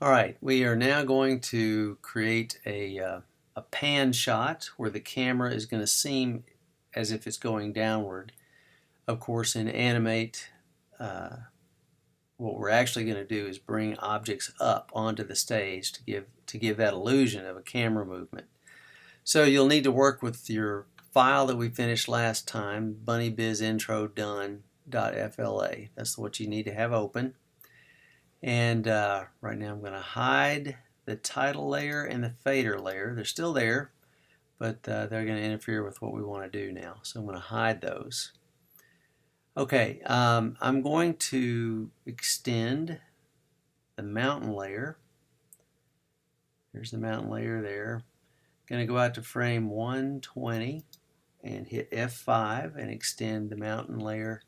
Alright, we are now going to create a pan shot where the camera is going to seem as if it's going downward. Of course, in Animate, what we're actually going to do is bring objects up onto the stage to give that illusion of a camera movement. So you'll need to work with your file that we finished last time, bunnybiz_intro_done.fla. That's what you need to have open. And right now I'm going to hide the title layer and the fader layer. They're still there, but they're going to interfere with what we want to do now. So I'm going to hide those. Okay, I'm going to extend the mountain layer. There's the mountain layer there. I'm going to go out to frame 120 and hit F5 and extend the mountain layer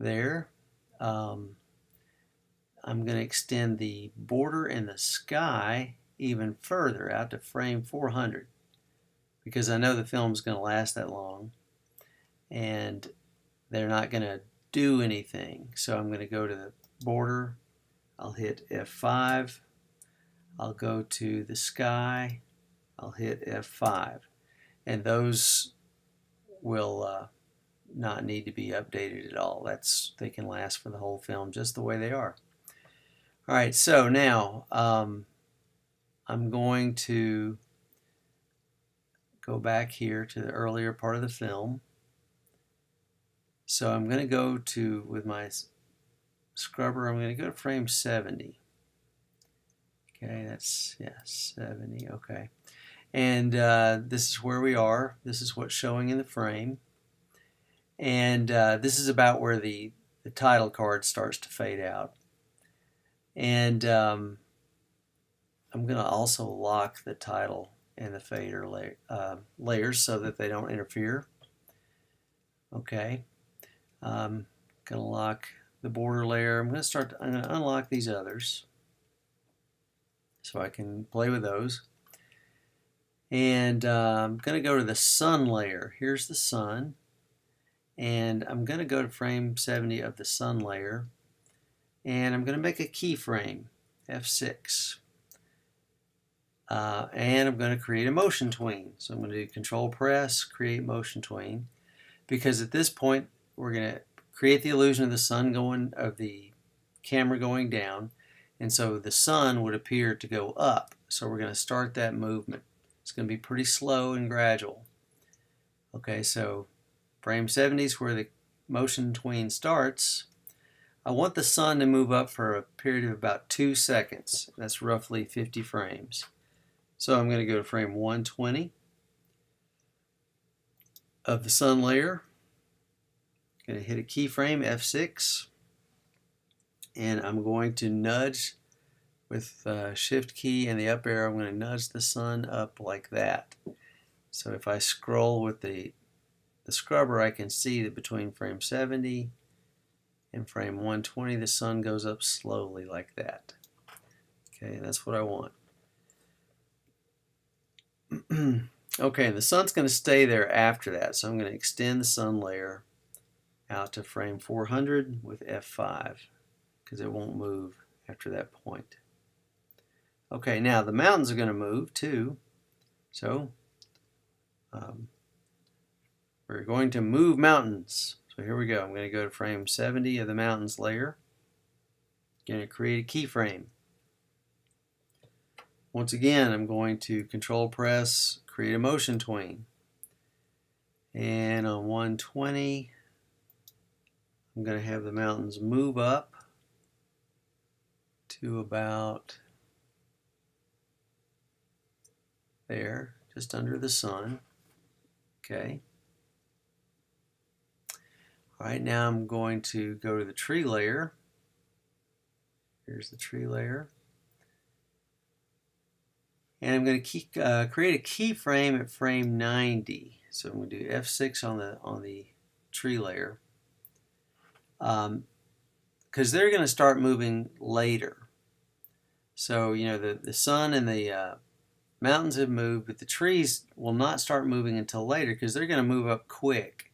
there. I'm going to extend the border and the sky even further out to frame 400 because I know the film is going to last that long and they're not going to do anything. So I'm going to go to the border, I'll hit F5, I'll go to the sky, I'll hit F5, and those will not need to be updated at all. They can last for the whole film just the way they are. Alright, so now I'm going to go back here to the earlier part of the film. So I'm going to go to, with my scrubber, I'm going to go to frame 70. Okay, that's, yeah, 70, okay. And this is where we are. This is what's showing in the frame. And this is about where the title card starts to fade out. And I'm going to also lock the title and the fader layers so that they don't interfere. Okay, I'm going to lock the border layer. I'm going to unlock these others so I can play with those. And I'm going to go to the sun layer. Here's the sun. And I'm going to go to frame 70 of the sun layer. And I'm going to make a keyframe, F6. And I'm going to create a motion tween. So I'm going to do Control Press, Create Motion Tween. Because at this point, we're going to create the illusion of the camera going down. And so the sun would appear to go up. So we're going to start that movement. It's going to be pretty slow and gradual. Okay, so frame 70 is where the motion tween starts. I want the sun to move up for a period of about 2 seconds. That's roughly 50 frames. So I'm going to go to frame 120 of the sun layer. I'm going to hit a keyframe, F6, and I'm going to nudge with Shift key and the up arrow. I'm going to nudge the sun up like that. So if I scroll with the scrubber, I can see that between frame 70 and frame 120, the sun goes up slowly like that. Okay, that's what I want. Okay, and the sun's going to stay there after that, so I'm going to extend the sun layer out to frame 400 with F5 because it won't move after that point. Okay, now the mountains are going to move too, so we're going to move mountains. So here we go. I'm going to go to frame 70 of the mountains layer. Going to create a keyframe. Once again, I'm going to Control Press, Create a Motion Tween. And on 120, I'm going to have the mountains move up to about there, just under the sun. Okay. Alright, now I'm going to go to the tree layer. Here's the tree layer. And I'm going to create a keyframe at frame 90. So I'm going to do F6 on the tree layer. Because they're going to start moving later. So, you know, the sun and the mountains have moved, but the trees will not start moving until later because they're going to move up quick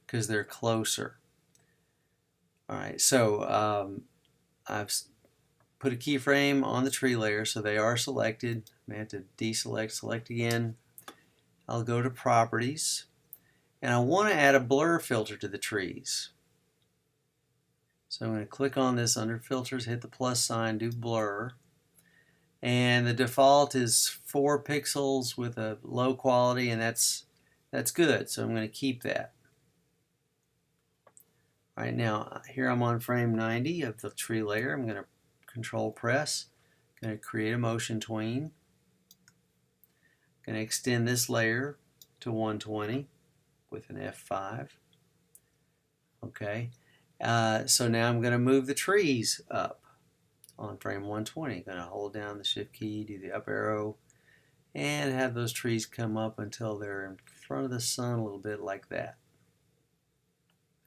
because they're closer. Alright, so I've put a keyframe on the tree layer so they are selected. I may have to deselect, select again. I'll go to Properties, and I want to add a blur filter to the trees. So I'm going to click on this under Filters, hit the plus sign, do Blur. And the default is 4 pixels with a low quality, and that's good. So I'm going to keep that. All right, now here I'm on frame 90 of the tree layer. I'm going to Control press. I'm going to create a motion tween. I'm going to extend this layer to 120 with an F5. Okay. So now I'm going to move the trees up on frame 120. I'm going to hold down the Shift key, do the up arrow, and have those trees come up until they're in front of the sun a little bit like that.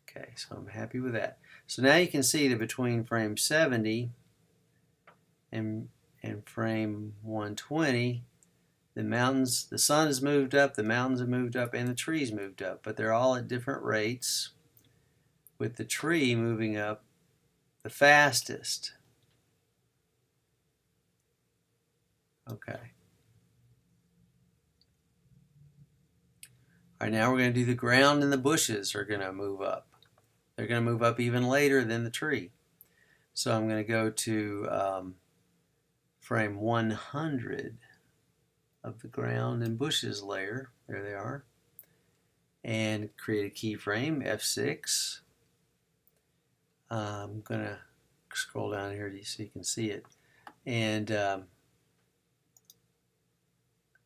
Okay, so I'm happy with that. So now you can see that between frame 70 and frame 120, the mountains, the sun has moved up, the mountains have moved up, and the trees moved up, but they're all at different rates, with the tree moving up the fastest. Okay. All right, now we're going to do the ground, and the bushes are going to move up. They're going to move up even later than the tree. So I'm going to go to frame 100 of the ground and bushes layer. There they are. And create a keyframe, F6. I'm going to scroll down here so you can see it. And I'm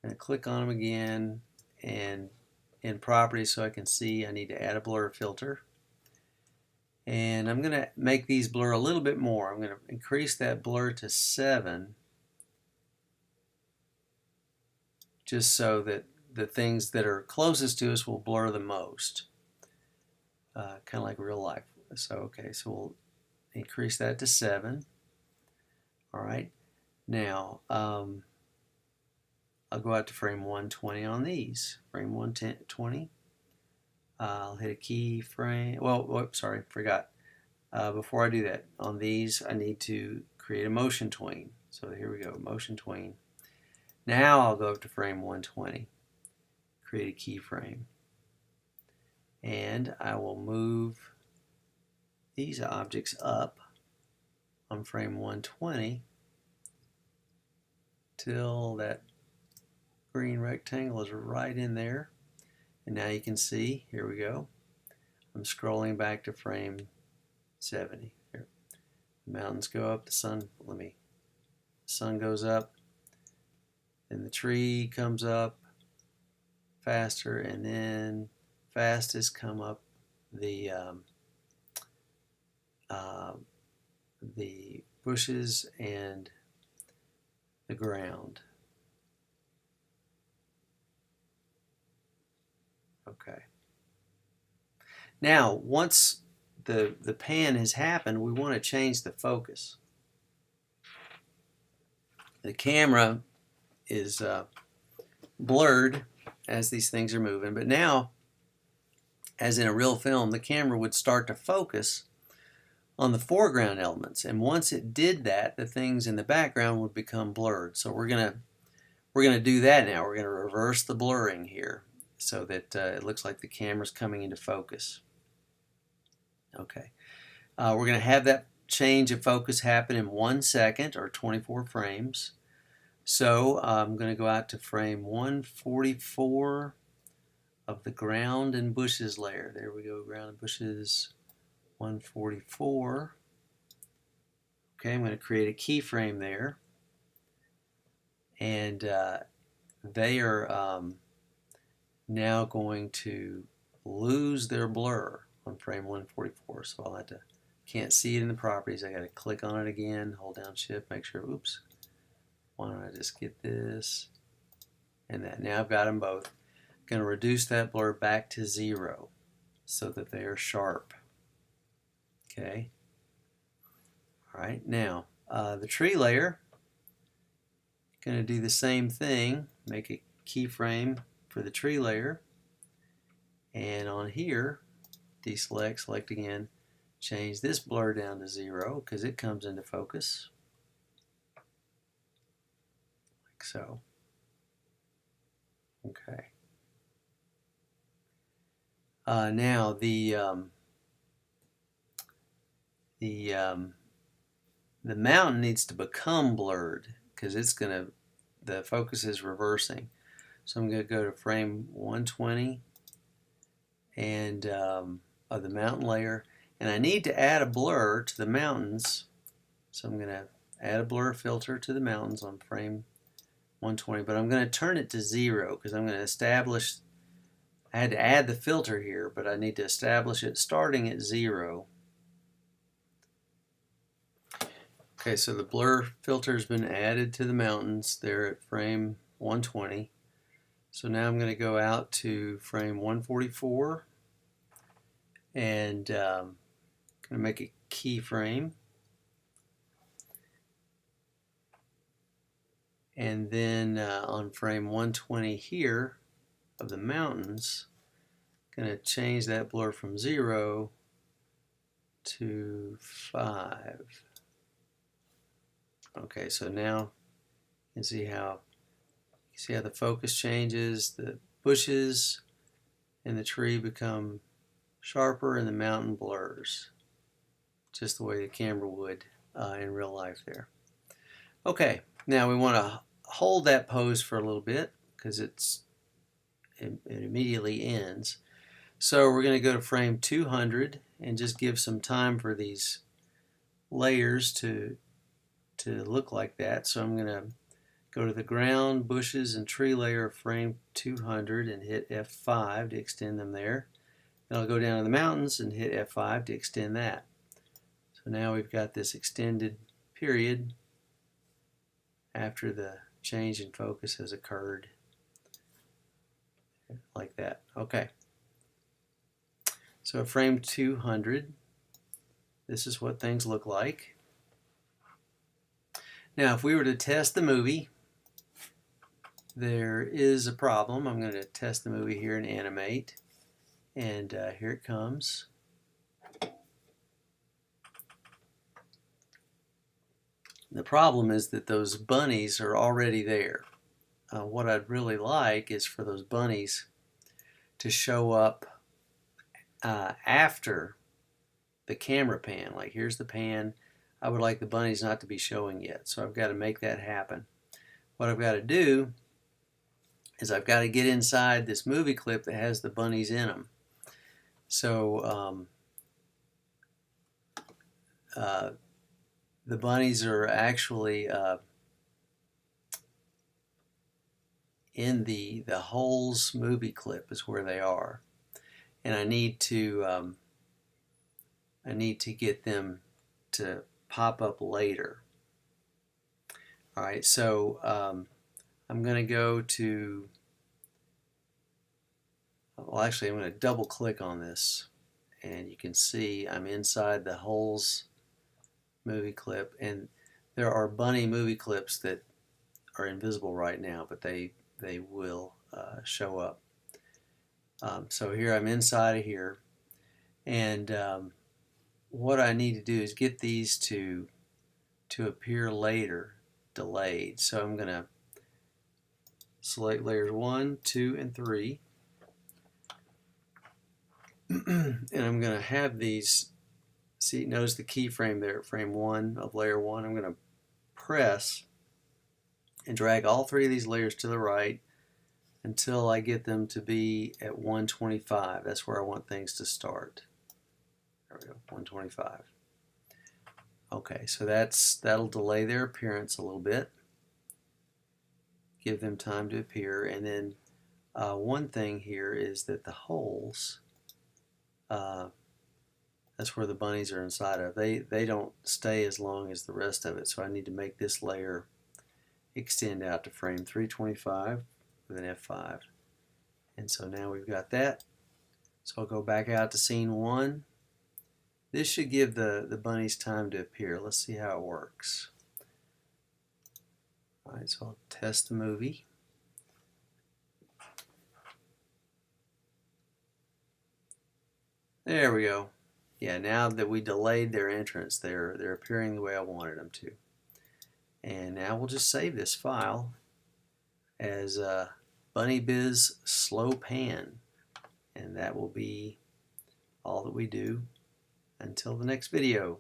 going to click on them again, and in Properties, so I can see I need to add a blur filter. And I'm going to make these blur a little bit more. I'm going to increase that blur to 7, just so that the things that are closest to us will blur the most, kind of like real life. So okay, so we'll increase that to 7. All right, now I'll go out to frame 120 on these. Frame 120. I'll hit a keyframe. Well, sorry, forgot. Before I do that, on these I need to create a motion tween. So here we go, motion tween. Now I'll go up to frame 120, create a keyframe, and I will move these objects up on frame 120 till that green rectangle is right in there. And now you can see, here we go, I'm scrolling back to frame 70. Here. The mountains go up, the sun goes up, then the tree comes up faster, and then fastest come up the bushes and the ground. Okay. Now, once the pan has happened, we want to change the focus. The camera is blurred as these things are moving, but now, as in a real film, the camera would start to focus on the foreground elements, and once it did that, the things in the background would become blurred. So we're gonna do that now. We're gonna reverse the blurring here so that it looks like the camera's coming into focus. Okay, we're gonna have that change of focus happen in 1 second, or 24 frames. So I'm going to go out to frame 144 of the ground and bushes layer. There we go, ground and bushes 144. Okay, I'm going to create a keyframe there. And they are now going to lose their blur on frame 144. So I'll have to, can't see it in the properties. I got to click on it again, hold down Shift, make sure, oops. Why don't I just get this and that? Now I've got them both. I'm going to reduce that blur back to 0 so that they are sharp. Okay. All right. Now the tree layer, going to do the same thing. Make a keyframe for the tree layer, and on here, deselect, select again, change this blur down to 0 because it comes into focus. so. Okay. Now the mountain needs to become blurred because the focus is reversing. So I'm going to go to frame 120 and of the mountain layer, and I need to add a blur to the mountains. So I'm going to add a blur filter to the mountains on frame 120, but I'm going to turn it to 0 because I'm going to establish. I had to add the filter here, but I need to establish it starting at 0. Okay, so the blur filter has been added to the mountains there at frame 120. So now I'm going to go out to frame 144 and going to make a keyframe. And then on frame 120 here of the mountains, going to change that blur from 0 to 5. Okay, so now you can see how the focus changes. The bushes and the tree become sharper and the mountain blurs, just the way the camera would in real life there. Okay, now we want to hold that pose for a little bit because it immediately ends. So we're going to go to frame 200 and just give some time for these layers to look like that. So I'm going to go to the ground, bushes, and tree layer of frame 200 and hit F5 to extend them there. Then I'll go down to the mountains and hit F5 to extend that. So now we've got this extended period after the change in focus has occurred, like that. Okay. So at frame 200, this is what things look like. Now if we were to test the movie, there is a problem. I'm going to test the movie here and animate, and here it comes. The problem is that those bunnies are already there. What I'd really like is for those bunnies to show up after the camera pan. Like here's the pan. I would like the bunnies not to be showing yet, so I've got to make that happen. What I've got to do is I've got to get inside this movie clip that has the bunnies in them. So the bunnies are actually in the Holes movie clip is where they are, and I need to get them to pop up later. All right, so I'm going to go to, well actually I'm going to double click on this and you can see I'm inside the Holes movie clip, and there are bunny movie clips that are invisible right now, but they will show up. So here I'm inside of here, and what I need to do is get these to appear later, delayed. So I'm going to select layers 1, 2, and 3, and I'm going to have these. See, notice the keyframe there at frame 1 of layer 1. I'm going to press and drag all 3 of these layers to the right until I get them to be at 125. That's where I want things to start. There we go, 125. Okay, so that'll delay their appearance a little bit, give them time to appear, and then one thing here is that the holes, that's where the bunnies are inside of. They don't stay as long as the rest of it, so I need to make this layer extend out to frame 325 with an F5. And so now we've got that. So I'll go back out to scene 1. This should give the bunnies time to appear. Let's see how it works. Alright, so I'll test the movie. There we go. Yeah, now that we delayed their entrance, they're appearing the way I wanted them to. And now we'll just save this file as Bunny Biz SlowPan, and that will be all that we do until the next video.